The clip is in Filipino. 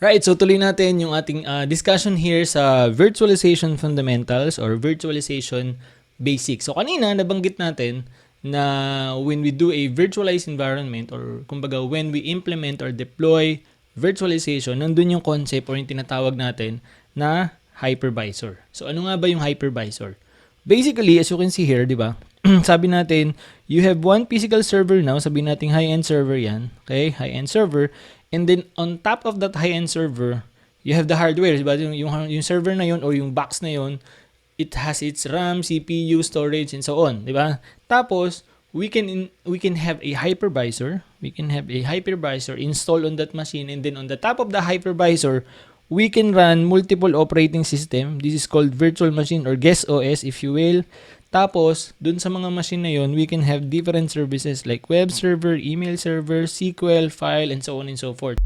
Right, so tuloy natin yung ating discussion here sa virtualization fundamentals or virtualization basics. So kanina nabanggit natin na when we do a virtualized environment or kumbaga when we implement or deploy virtualization, nandun yung concept or yung tinatawag natin na hypervisor. So ano nga ba yung hypervisor? Basically, as you can see here, di ba? Sabi natin, you have one physical server now. Sabi natin high-end server yan. Okay, high-end server. And then on top of that high-end server, you have the hardware. Diba? Yung server na yun or yung box na yun, it has its RAM, CPU, storage, and so on. Diba? Tapos, we can have a hypervisor. We can have a hypervisor installed on that machine. And then on the top of the hypervisor, we can run multiple operating system. This is called virtual machine or guest OS if you will. Tapos, dun sa mga machine na yun, we can have different services like web server, email server, SQL, file, and so on and so forth.